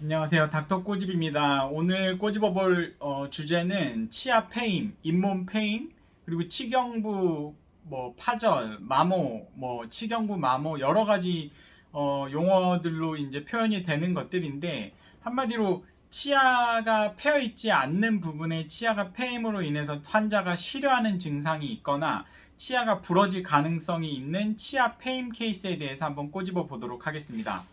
안녕하세요. 닥터 꼬집입니다. 오늘 꼬집어볼 주제는 치아 페임, 잇몸 페임, 그리고 치경부, 파절, 마모, 치경부 마모 여러 가지 용어들로 이제 표현이 되는 것들인데 한마디로 치아가 패여 있지 않는 부분에 치아가 페임으로 인해서 환자가 싫어하는 증상이 있거나 치아가 부러질 가능성이 있는 치아 페임 케이스에 대해서 한번 꼬집어 보도록 하겠습니다.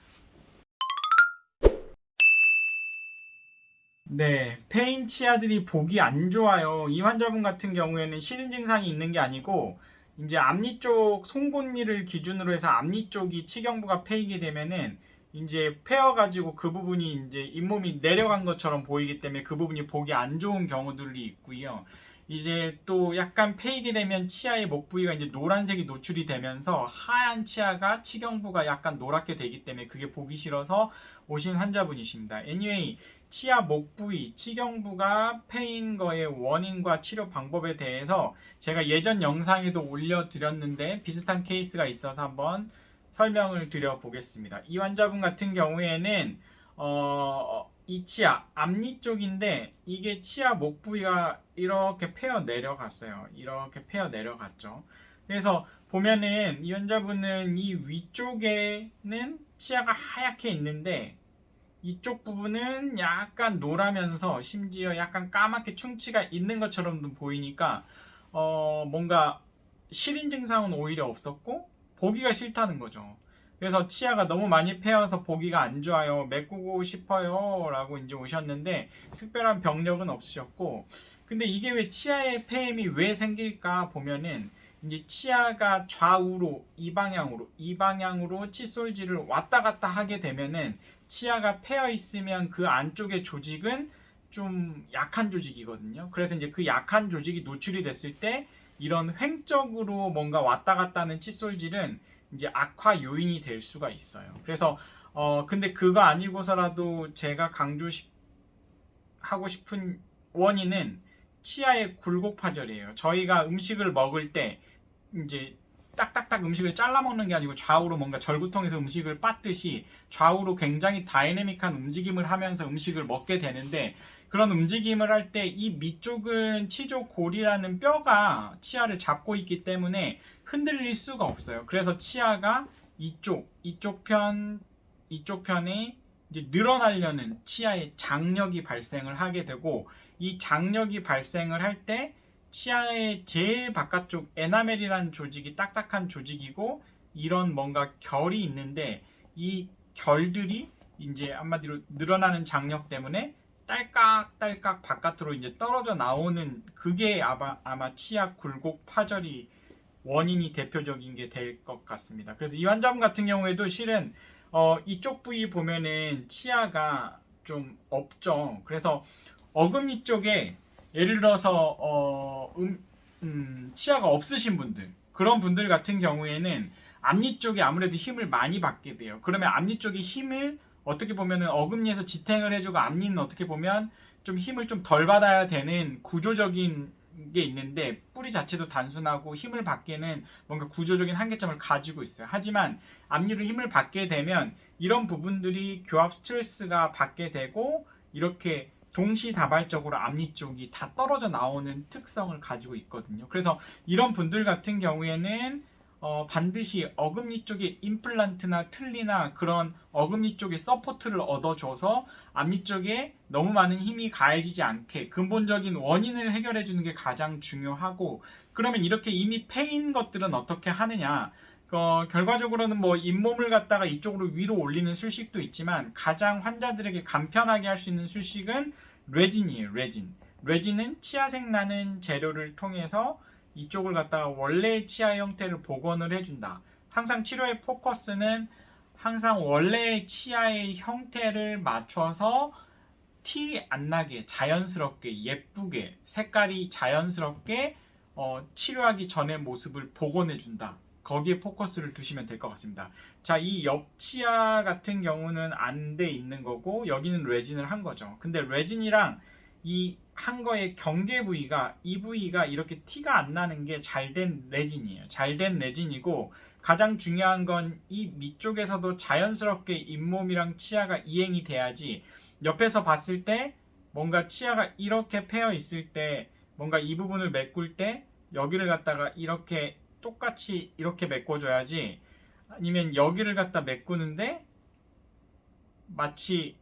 네, 페인 치아들이 보기 안 좋아요. 이 환자분 같은 경우에는 실인 증상이 있는 게 아니고 이제 앞니 쪽 송곳니를 기준으로 해서 앞니 쪽이 치경부가 패이게 되면은 이제 패여가지고 그 부분이 이제 잇몸이 내려간 것처럼 보이기 때문에 그 부분이 보기 안 좋은 경우들이 있고요. 이제 또 약간 패이게 되면 치아의 목 부위가 이제 노란색이 노출이 되면서 하얀 치아가 치경부가 약간 노랗게 되기 때문에 그게 보기 싫어서 오신 환자분이십니다. Anyway, 치아 목 부위, 치경부가 패인 거의 원인과 치료 방법에 대해서 제가 예전 영상에도 올려드렸는데 비슷한 케이스가 있어서 한번 설명을 드려보겠습니다. 이 환자분 같은 경우에는 이 치아 앞니 쪽인데 이게 치아 목 부위가 이렇게 패어 내려갔어요. 이렇게 패어 내려갔죠. 그래서 보면은 이 환자분은 이 위쪽에는 치아가 하얗게 있는데 이쪽 부분은 약간 노라면서 심지어 약간 까맣게 충치가 있는 것처럼도 보이니까 뭔가 실인 증상은 오히려 없었고 보기가 싫다는 거죠. 그래서 치아가 너무 많이 패여서 보기가 안 좋아요. 메꾸고 싶어요. 라고 이제 오셨는데 특별한 병력은 없으셨고 근데 이게 왜 치아의 폐임이 왜 생길까 보면은 이제 치아가 좌우로 이 방향으로 칫솔질을 왔다 갔다 하게 되면은 치아가 패여 있으면 그 안쪽의 조직은 좀 약한 조직이거든요. 그래서 이제 그 약한 조직이 노출이 됐을 때 이런 횡적으로 뭔가 왔다 갔다 하는 칫솔질은 이제 악화 요인이 될 수가 있어요. 그래서 근데 그거 아니고서라도 제가 하고 싶은 원인은 치아의 굴곡파절이에요. 저희가 음식을 먹을 때 이제 딱딱딱 음식을 잘라 먹는 게 아니고 좌우로 뭔가 절구통에서 음식을 빻듯이 좌우로 굉장히 다이내믹한 움직임을 하면서 음식을 먹게 되는데 그런 움직임을 할 때 이 밑쪽은 치조골이라는 뼈가 치아를 잡고 있기 때문에 흔들릴 수가 없어요. 그래서 치아가 이쪽 편에 이제 늘어나려는 치아의 장력이 발생을 하게 되고 이 장력이 발생을 할 때 치아의 제일 바깥쪽 에나멜이라는 조직이 딱딱한 조직이고 이런 뭔가 결이 있는데 이 결들이 이제 한마디로 늘어나는 장력 때문에 딸깍딸깍 바깥으로 이제 떨어져 나오는 그게 아마 치아 굴곡 파절이 원인이 대표적인 게 될 것 같습니다. 그래서 이 환자분 같은 경우에도 실은 이쪽 부위 보면은 치아가 좀 없죠. 그래서 어금니 쪽에 예를 들어서 치아가 없으신 분들 그런 분들 같은 경우에는 앞니 쪽에 아무래도 힘을 많이 받게 돼요. 그러면 앞니 쪽에 힘을 어떻게 보면은 어금니에서 지탱을 해주고 앞니는 어떻게 보면 좀 힘을 좀 덜 받아야 되는 구조적인 게 있는데 뿌리 자체도 단순하고 힘을 받기에는 뭔가 구조적인 한계점을 가지고 있어요. 하지만 앞니로 힘을 받게 되면 이런 부분들이 교합 스트레스가 받게 되고 이렇게 동시다발적으로 앞니 쪽이 다 떨어져 나오는 특성을 가지고 있거든요. 그래서 이런 분들 같은 경우에는 반드시 어금니 쪽에 임플란트나 틀니나 그런 어금니 쪽에 서포트를 얻어줘서 앞니 쪽에 너무 많은 힘이 가해지지 않게 근본적인 원인을 해결해 주는 게 가장 중요하고 그러면 이렇게 이미 패인 것들은 어떻게 하느냐 결과적으로는 뭐 잇몸을 갖다가 이쪽으로 위로 올리는 술식도 있지만 가장 환자들에게 간편하게 할 수 있는 술식은 레진이에요. 레진은 치아색 나는 재료를 통해서 이쪽을 갖다가 원래의 치아 형태를 복원을 해준다. 항상 치료의 포커스는 항상 원래의 치아의 형태를 맞춰서 티 안 나게 자연스럽게 예쁘게 색깔이 자연스럽게 치료하기 전의 모습을 복원해 준다. 거기에 포커스를 두시면 될 것 같습니다. 자, 이 옆치아 같은 경우는 안 돼 있는 거고 여기는 레진을 한 거죠. 근데 레진이랑 이 한 거의 경계 부위가 이 부위가 이렇게 티가 안 나는 게 잘된 레진이에요. 잘된 레진이고 가장 중요한 건 이 밑쪽에서도 자연스럽게 잇몸이랑 치아가 이행이 돼야지 옆에서 봤을 때 뭔가 치아가 이렇게 패여 있을 때 뭔가 이 부분을 메꿀 때 여기를 갖다가 이렇게 똑같이 이렇게 메꿔줘야지 아니면 여기를 갖다 메꾸는데 마치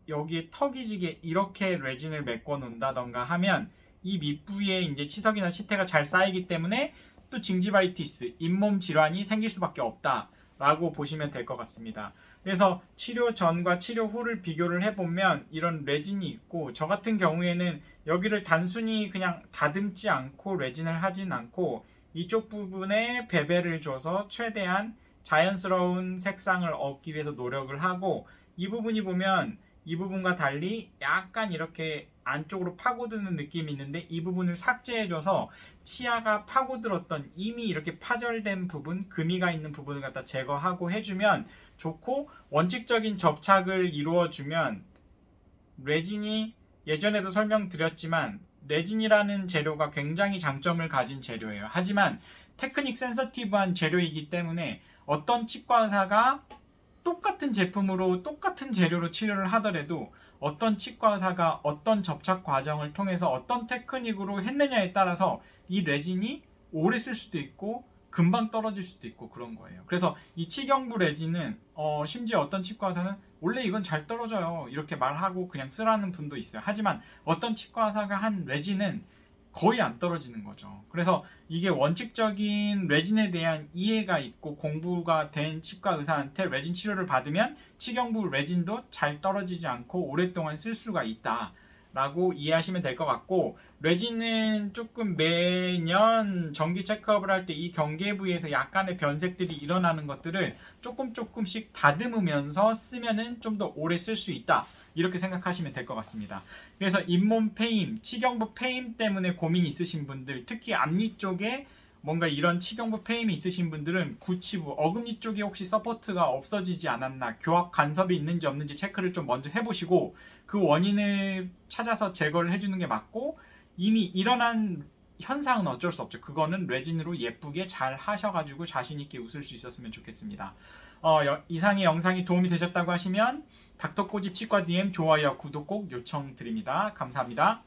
여기에 턱이 지게 이렇게 레진을 메꿔 놓는다던가 하면 이 밑부위에 이제 치석이나 치태가 잘 쌓이기 때문에 또 징지바이티스, 잇몸 질환이 생길 수밖에 없다라고 보시면 될 것 같습니다. 그래서 치료 전과 치료 후를 비교를 해보면 이런 레진이 있고 저 같은 경우에는 여기를 단순히 그냥 다듬지 않고 레진을 하진 않고 이쪽 부분에 베벨을 줘서 최대한 자연스러운 색상을 얻기 위해서 노력을 하고 이 부분이 보면 이 부분과 달리 약간 이렇게 안쪽으로 파고드는 느낌이 있는데 이 부분을 삭제해줘서 치아가 파고들었던 이미 이렇게 파절된 부분, 금이가 있는 부분을 갖다 제거하고 해주면 좋고 원칙적인 접착을 이루어주면 레진이 예전에도 설명드렸지만 레진이라는 재료가 굉장히 장점을 가진 재료예요. 하지만 테크닉 센서티브한 재료이기 때문에 어떤 치과 의사가 똑같은 제품으로 똑같은 재료로 치료를 하더라도 어떤 치과 의사가 어떤 접착 과정을 통해서 어떤 테크닉으로 했느냐에 따라서 이 레진이 오래 쓸 수도 있고 금방 떨어질 수도 있고 그런 거예요. 그래서 이 치경부 레진은 심지어 어떤 치과 의사는 원래 이건 잘 떨어져요 이렇게 말하고 그냥 쓰라는 분도 있어요. 하지만 어떤 치과 의사가 한 레진은 거의 안 떨어지는 거죠. 그래서 이게 원칙적인 레진에 대한 이해가 있고 공부가 된 치과 의사한테 레진 치료를 받으면 치경부 레진도 잘 떨어지지 않고 오랫동안 쓸 수가 있다 라고 이해하시면 될 것 같고 레진은 조금 매년 정기 체크업을 할 때 이 경계 부위에서 약간의 변색들이 일어나는 것들을 조금씩 다듬으면서 쓰면은 좀 더 오래 쓸 수 있다 이렇게 생각하시면 될 것 같습니다. 그래서 잇몸 패임, 치경부 패임 때문에 고민이 있으신 분들 특히 앞니 쪽에 뭔가 이런 치경부 패임이 있으신 분들은 구치부, 어금니 쪽에 혹시 서포트가 없어지지 않았나 교합 간섭이 있는지 없는지 체크를 좀 먼저 해보시고 그 원인을 찾아서 제거를 해주는 게 맞고 이미 일어난 현상은 어쩔 수 없죠. 그거는 레진으로 예쁘게 잘 하셔가지고 자신있게 웃을 수 있었으면 좋겠습니다. 이상의 영상이 도움이 되셨다고 하시면 닥터꼬집 치과 DM 좋아요, 구독 꼭 요청드립니다. 감사합니다.